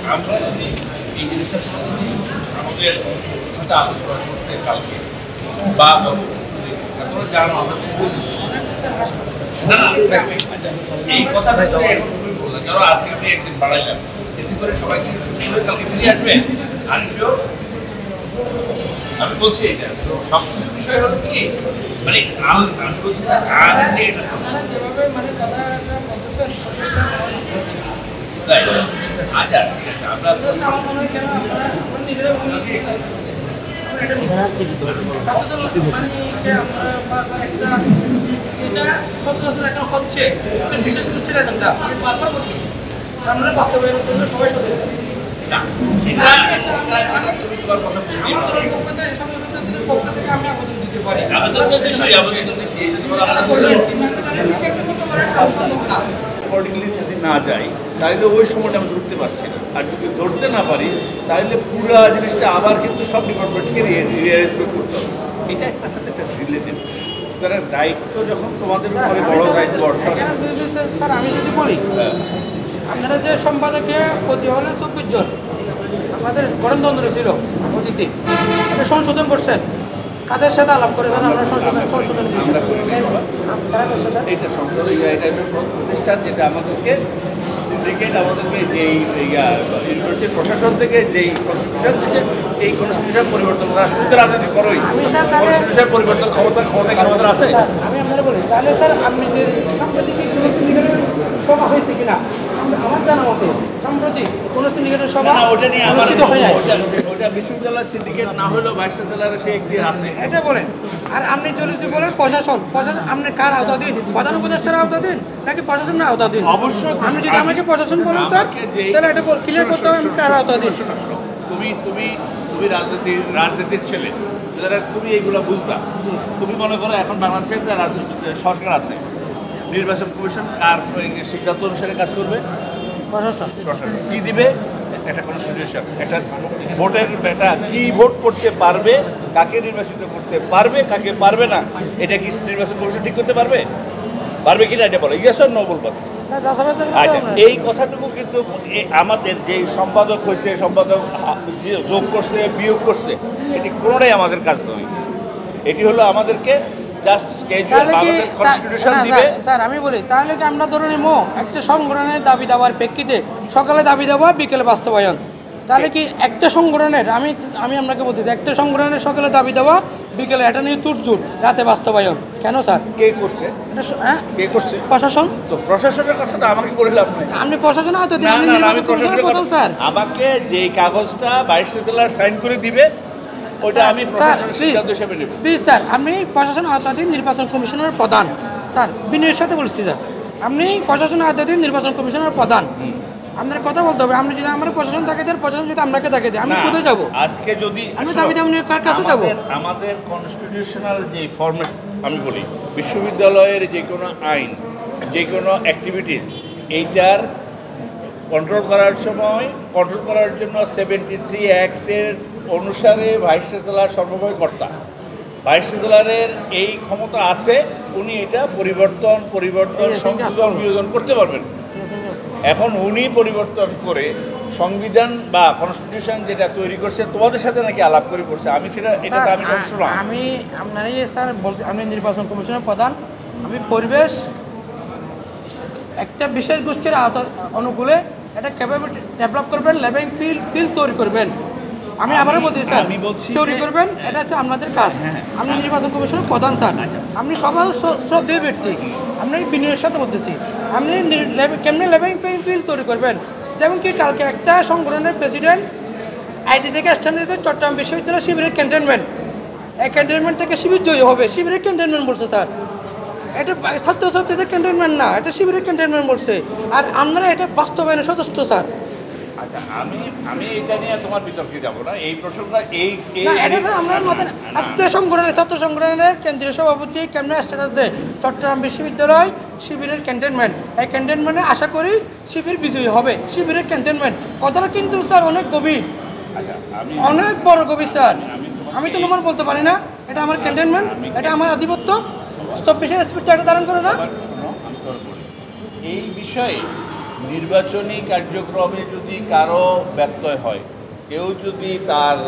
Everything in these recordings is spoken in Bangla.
আমরা যদি এই জিনিসটা আমাদের আলোচনা করতে কালকে বা জানো আমরা এই কথাটা বললাম ধরো আজকে আমি একদিন বাড়াইলাম এতে করে সবাই কিন্তু সুস্থ হয়ে কালকে ফিরে আসবে আর আমি বলছি এটা সবকিছু বিষয় হলো কি মানে আমি বলছি যেভাবে মানে কথা আচ্ছা ঠিক আছে আমরা আমার মনে হয় কেন আমরা নিজেরা এটা সচরাচর একটা হচ্ছে একটা বিশেষ গোষ্ঠীর এজেন্ডা আমি বারবার বলতেছি আমরা বাস্তবায়নের জন্য সবাই সচেষ্ট পক্ষ থেকে আমি আবেদন দিতে পারি যদি না যাই তাহলে ওই সময়টা আমি ধরতে পারছি না আর যদি ধরতে না পারি তাহলে পুরো জিনিসটা আবার কিন্তু সব ডিপার্টমেন্টকে রিয়ারেঞ্জ করতে হবে এটা একটা সাথে একটা রিলেটেড সুতরাং দায়িত্ব যখন তোমাদের উপরে বড় দায়িত্ব স্যার আমি যদি বলি আপনারা যে সম্পাদকে প্রতি হলে 24 জন আমাদের গণতন্ত্র ছিল অতীতে সংশোধন করছেন কাদের সাথে আলাপ করে আমরা সংশোধন এইটা সংশোধন প্রতিষ্ঠান যেটা আমাদেরকে সিন্ডিকেট আমাদেরকে যেই ইউনিভার্সিটির প্রশাসন থেকে যেই কনস্টিটিউশন দিচ্ছে এই কনস্টিটিউশন পরিবর্তন করা শুধু রাজনীতি করোই কনস্টিটিউশন পরিবর্তন ক্ষমতা আমাদের আছে আমি আপনারা বলি তাহলে স্যার আপনি যে সাম্প্রতিক কোনো সিন্ডিকেটের সভা হয়েছে কিনা আমার জানা মতে সম্প্রতি কোনো সিন্ডিকেটের সভা ওটা নিয়ে ওটা বিশ্ববিদ্যালয় সিন্ডিকেট না হলেও ভাইস চ্যান্সেলরের সে একদিন আছে এটা বলেন আর আপনি যদি বলেন প্রশাসন আপনি কার আওতাধীন প্রধান উপদেষ্টার আওতাধীন নাকি প্রশাসনের আওতাধীন অবশ্যই আপনি যদি আমাকে প্রশাসন বলেন স্যার তাহলে এটা ক্লিয়ার করতে হবে আমি কার আওতাধীন তুমি রাজনীতির ছেলে তুমি এইগুলো বুঝবা তুমি মনে করো এখন বাংলাদেশে একটা সরকার আছে নির্বাচন কমিশন কার সিদ্ধান্ত অনুসারে কাজ করবে প্রশাসন কি দিবে একটা কনস্টিটিউশন একটা ভোটের একটা কি ভোট করতে পারবে কাকে নির্বাচিত করতে পারবে কাকে পারবে না এটা কি নির্বাচন কমিশন ঠিক করতে পারবে কি না এটা বলো ইয়েস অর নো বলবো আচ্ছা এই কথাটুকু কিন্তু আমাদের যে সম্পাদক হয়েছে সম্পাদক যোগ করছে বিয়োগ করছে এটি কোনোটাই আমাদের কাজ নয় এটি হলো আমাদেরকে স্যার আমি বলি তাহলে কি আমরা ধরে নেব একটা সংগঠনের দাবি দাবার প্রেক্ষিতে সকালে দাবি দেওয়া বিকেলে বাস্তবায়ন তাহলে কি একটা সংগঠনের আমি আপনাকে বলতেছি একটা সংগঠনের সকালে দাবি দেওয়া বিকেলে এটা নিয়ে তুটজুট রাতে বাস্তবায়ন কেন স্যার কে করছে হ্যাঁ কে করছে প্রশাসন তো প্রশাসনের কথা তো আমাকে বললাম আপনি প্রশাসন স্যার আমাকে যে কাগজটা ভাইস চ্যান্সেলর সাইন করে দিবে ওটা আমি প্রশাসনের সিদ্ধান্ত হিসেবে নেব প্লিজ স্যার আপনি প্রশাসন আওতাধীন নির্বাচন কমিশনের প্রধান স্যার বিনয়ের সাথে বলছি স্যার আপনি প্রশাসন আওতাধীন নির্বাচন কমিশনের প্রধান আপনার কথা বলতে হবে আপনি যদি আমার প্রশাসন থাকে দেন প্রশাসন যদি আপনাকে থাকে দেয় আমি কোথায় যাবো আজকে যদি আমি দাবি দাবি কার কাছে যাবো আমাদের কনস্টিটিউশনাল যে ফরম্যাট আমি বলি বিশ্ববিদ্যালয়ের যে কোনো আইন যে কোনো অ্যাক্টিভিটিস এইটার কন্ট্রোল করার জন্য 73 অ্যাক্টের অনুসারে ভাইস চ্যান্সেলর সর্বময় কর্তা ভাইস চ্যান্সেলরের এই ক্ষমতা আছে উনি এটা পরিবর্তন সংশোধন বিয়োজন করতে পারবেন এখন উনি পরিবর্তন করে সংবিধান বা কনস্টিটিউশন যেটা তৈরি করছে তোমাদের সাথে নাকি আলাপ করে করছে আমি সেটা আমি সমস্যা আমি আপনার স্যার বলতে আমি নির্বাচন কমিশনের প্রধান আমি পরিবেশ একটা বিশেষ গোষ্ঠীর অনুকূলে একটা ক্যাপাবিলিটি ডেভেলপ করবেন লেভিং ফিল্ড তৈরি করবেন আমি আবারও বলছি স্যার তৈরি করবেন এটা হচ্ছে আপনাদের কাজ আপনি নির্বাচন কমিশনের প্রধান স্যার আপনি সবার শ্রদ্ধেয় ব্যক্তি আপনি বিনয়ের সাথে বলতেছি আপনি কেমনি লেভিং ফিল্ড তৈরি করবেন যেমন কি কালকে একটা সংগঠনের প্রেসিডেন্ট আইটি থেকে স্ট্যান্ড দিতে চট্টগ্রাম বিশ্ববিদ্যালয় শিবিরের ক্যান্টনমেন্ট এই ক্যান্টনমেন্ট থেকে শিবির জয়ী হবে শিবিরের ক্যান্টনমেন্ট বলছে স্যার এটা ছাত্রছাত্রীদের ক্যান্টনমেন্ট না এটা শিবিরের ক্যান্টনমেন্ট বলছে আর আমরা এটা বাস্তবায়নে সচেষ্ট স্যার আচ্ছা আমি এটা নিয়ে তোমার বিতর্কে যাব না এই প্রসঙ্গ ছাত্র সংগঠনের কেন্দ্রীয় সভাপতি কেমন স্ট্যাটাস দেয় চট্টগ্রাম বিশ্ববিদ্যালয় শিবিরের ক্যান্টনমেন্ট এই ক্যান্টনমেন্টে আশা করি শিবির বিজয়ী হবে শিবিরের ক্যান্টনমেন্ট কথাটা কিন্তু স্যার অনেক গভীর অনেক বড় গভীর স্যার আমি তো নম্বর বলতে পারি না এটা আমার ক্যান্টনমেন্ট এটা আমার আধিপত্য স্তব্ধের স্পিডটা এটা ধারণ করে না এই বিষয়ে নির্বাচনী কার্যক্রমে যদি কারো ব্যত্যয় হয়, কেউ যদি তার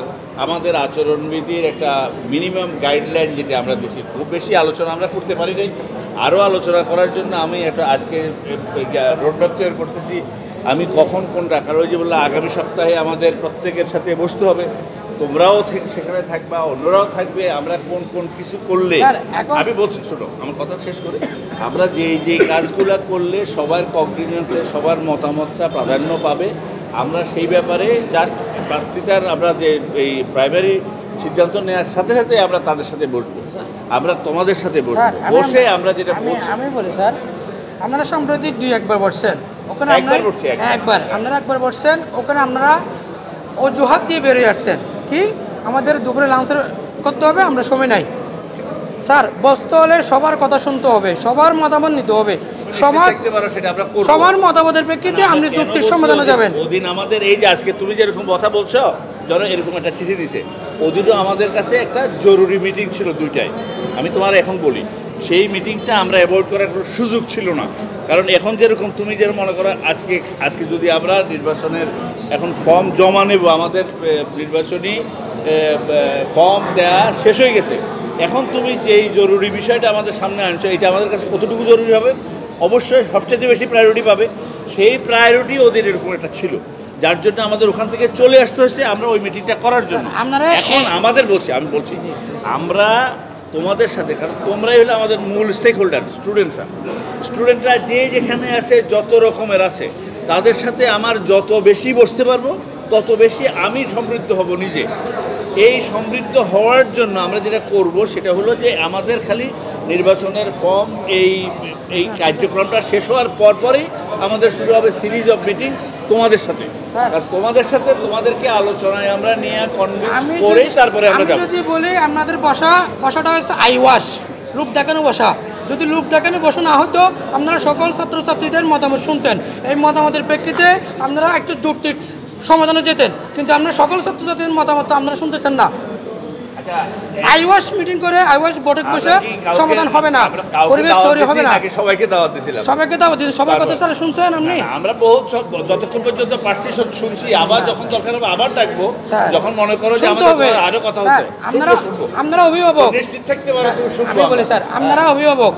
আমাদের আচরণবিধির একটা মিনিমাম গাইডলাইন যেটা আমরা দিচ্ছি, খুব বেশি আলোচনা আমরা করতে পারি নাই, আরও আলোচনা করার জন্য আমি একটা আজকে রোডম্যাপ তৈরি করতেছি। আমি কখন কোনটা, কারণ ওই যে বললাম আগামী সপ্তাহে আমাদের প্রত্যেকের সাথে বসতে হবে, তোমরাও সেখানে থাকবা, অন্যরাও থাকবে। আমরা কোন কোন কিছু করলে, আমি বলছি শোনো আমার কথা শেষ করে, আমরা যে কাজগুলো করলে সবার কগনিজেন্সে সবার মতামতটা প্রাধান্য পাবে, আমরা সেই ব্যাপারে জাস্ট প্রার্থিতার আমরা যে এই প্রাইমারি সিদ্ধান্ত নেওয়ার সাথে সাথে আমরা তাদের সাথে বসবো, আমরা তোমাদের সাথে বসবো, বসে আমরা যেটা আমি বলি স্যার, আপনারা সাম্প্রতিক 2-1 বার বসছেন, ওখানে আপনারা একবার বসছেন, ওখানে আপনারা অজুহাত দিয়ে বেরিয়ে আসছেন কি আমাদের দুপুরে লাঞ্চ করতে হবে, আমরা সময় নাই। স্যার বসতে হলে সবার কথা শুনতে হবে, সবার মতামত নিতে হবে, সবার মতামতের প্রেক্ষিতে আপনি যুক্তির সমাধানে যাবেন। ওদিন আমাদের এই যে আজকে তুমি যেরকম কথা বলছো, ধরো এরকম একটা চিঠি দিছে, ওদিনও আমাদের কাছে একটা জরুরি মিটিং ছিল 2টায়। আমি তোমার এখন বলি, সেই মিটিংটা আমরা অ্যাভয়েড করার কোনো সুযোগ ছিল না, কারণ এখন যেরকম তুমি যেরকম মনে করো আজকে যদি আমরা নির্বাচনের এখন ফর্ম জমা নেব, আমাদের নির্বাচনী ফর্ম দেওয়া শেষ হয়ে গেছে, এখন তুমি যে এই জরুরি বিষয়টা আমাদের সামনে আনছো, এটা আমাদের কাছে কতটুকু জরুরি হবে? অবশ্যই সবচেয়ে বেশি প্রায়োরিটি পাবে। সেই প্রায়োরিটি ওদের এরকম একটা ছিল, যার জন্য আমাদের ওখান থেকে চলে আসতে হয়েছে আমরা ওই মিটিংটা করার জন্য। এখন আমাদের আমি বলছি আমরা তোমাদের সাথে, কারণ তোমরাই হলো আমাদের মূল স্টেক হোল্ডার, স্টুডেন্টরা যে যেখানে আছে, যত রকমের আছে, তাদের সাথে আমার যত বেশি বসতে পারবো তত বেশি আমি সমৃদ্ধ হব নিজে। এই সমৃদ্ধ হওয়ার জন্য আমরা যেটা করব সেটা হলো যে আমাদের খালি নির্বাচনের ফর্ম এই কার্যক্রমটা শেষ হওয়ার পরই আমাদের শুরু হবে সিরিজ অফ মিটিং তোমাদের সাথে, আর তোমাদের সাথে তোমাদেরকে আলোচনায় আমরা নিয়ে কনভিন্স করেই তারপরে আমরা যাব। যদি বলি আপনাদের বসাটা হচ্ছে আইওয়াশ, লোক দেখানো বসা। যদি লোক দেখানো বসা না হতো, আপনারা সকল ছাত্রছাত্রীদের মতামত শুনতেন, এই মতামতের প্রেক্ষিতে আপনারা একটু যৌক্তিক সমাধানে যেতেন, কিন্তু আপনারা সকল ছাত্রছাত্রীদের মতামত আপনারা শুনতেছেন না। আইওয়াশ মিটিং করে আইওয়াশ বৈঠক বসে সমাধান হবে না, পরিবেশ তৈরি হবে না। সবাইকে দাওয়াত দিয়েছিলাম, সবার কথা স্যার শুনছেন আপনি? আমরা বহুত যতক্ষণ পর্যন্ত পারছি শুনছি, আবার যখন দরকার হবে আবার ডাকবো, যখন মনে করো যে আমাদের আরো কথা হচ্ছে। আপনারা অভিভাবক, নিশ্চিত থাকতে পারো তুমি শুনবো। আমি বলি স্যার, আপনারা অভিভাবক,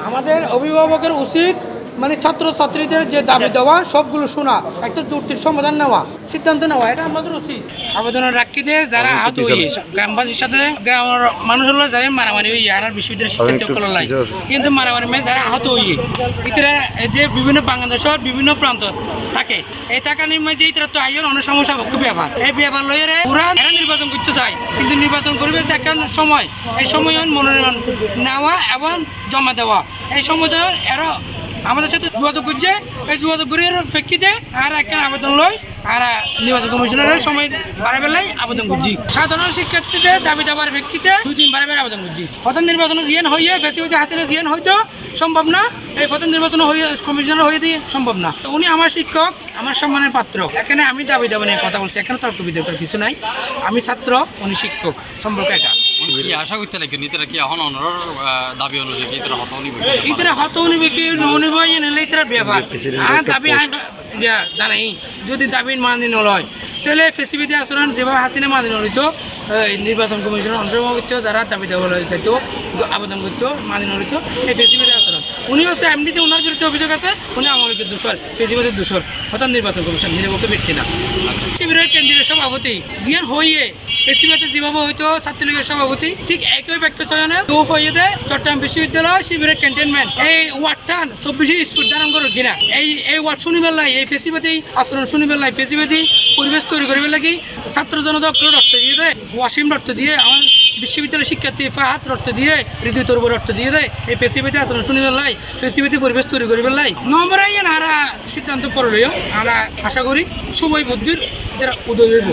আমাদের অভিভাবকের উচিত মানে ছাত্রছাত্রীদের যে দাবি দেওয়া সবগুলো শোনা, একটা যুক্তির সমাধান নেওয়া, সিদ্ধান্ত নেওয়া, এটা আমাদের উচিত। আবেদনের রাখতে যারা আহত হয়ে গ্রামবাসীর সাথে গ্রামের মানুষ হলো যারা মারামারি হয়ে আর বিশ্ববিদ্যালয়ের শিক্ষার্থী করলাই, কিন্তু মারামারি মেয়ে যারা আহত হয়ে ইতারা যে বিভিন্ন বাংলাদেশের বিভিন্ন প্রান্ত থাকে, এই টাকা নিয়ে যে ইতারা তো আইয়ের অনেক সমস্যা খুব ব্যাপার, এই ব্যাপার লইয়ে পুরা এরা নির্বাচন করতে চায়, কিন্তু নির্বাচন করবে দেখার সময়, এই সময় মনোনয়ন নেওয়া এবং জমা দেওয়া, এই সময়টা এরা আমাদের সাথে যোগাযোগ করছে, এই যোগাযোগের প্রেক্ষিতে আর একটা আবেদন লই আর নির্বাচন কমিশনের সময় বাড়াবেলাই আবেদন করছি। সাধারণ শিক্ষার্থীদের দাবি দেওয়ার প্রেক্ষিতে 2-3 বারে আবেদন করছি। প্রধান নির্বাচন জিয়ান হইয়ে ফেসিলিটি হাসিনা জিয়ান হয়তো সম্ভব না, এই প্রধান নির্বাচন হয়ে কমিশনার হয়ে দিয়ে সম্ভব না। উনি আমার শিক্ষক, আমার সম্মানের পাত্র, এখানে আমি দাবি দেওয়া নিয়ে কথা বলছি, এখানে তর্ক বিতর্কের কিছু নাই। আমি ছাত্র, উনি শিক্ষক, সম্পর্ক এটা। আশা করতে লাগেন ইতারা কি এখন অনর দাবি অনুযায়ী ইতারা হত নিবে, ইতারা হত নিবে কি ননিব নিলে ইতারা ব্যাপার আর দাবি জানাই। যদি দাবি মানি নলয় তাহলে ফেসিলিটি আচরণ যেভাবে হাসিনা মানি নলিত নির্বাচন কমিশনের অংশগ্রহণ করতে যারা দাবি দেওয়া চাইতো আবেদন করতো মানি নলিত এই ফেসিলিটি আচরণ। উনি হচ্ছে এমনিতে ওনার বিরুদ্ধে অভিযোগ আছে, উনি আমার দূষর ফেসিলিটির দূষর, প্রধান নির্বাচন কমিশন নিরপেক্ষ ব্যক্তি না। শিবিরের কেন্দ্রীয় সভাপতি জিয়ার হইয়ে পেশিবাতে যেভাবে হয়তো ছাত্রলীগের সভাপতি ঠিক একই ব্যক্তি চয়নে তো হয়ে দেয় চট্টগ্রাম বিশ্ববিদ্যালয় শিবিরের ক্যান্টনমেন্ট এই ওয়ার্ডটান 24 স্কুল ধারণ কিনা এই ওয়ার্ড শুনিবার লাই এই পেশিবাতি আচরণ শুনিবার লাই পেশিবাতি পরিবেশ তৈরি করিবার লাগি ছাত্র জনতা রক্ত দিয়ে দেয়, ওয়াসিম রক্ত দিয়ে আমার বিশ্ববিদ্যালয় শিক্ষার্থী ফাহাদ রক্ত দিয়ে ঋতু তরব রক্ত দিয়ে দেয় এই পেশিবাতি আচরণ শুনিবার লাই পেশিবাতি পরিবেশ তৈরি করিবার লাই নম্বরাই আরা সিদ্ধান্ত পড়লেও আমরা আশা করি সবাই বুদ্ধির উদয় হইব।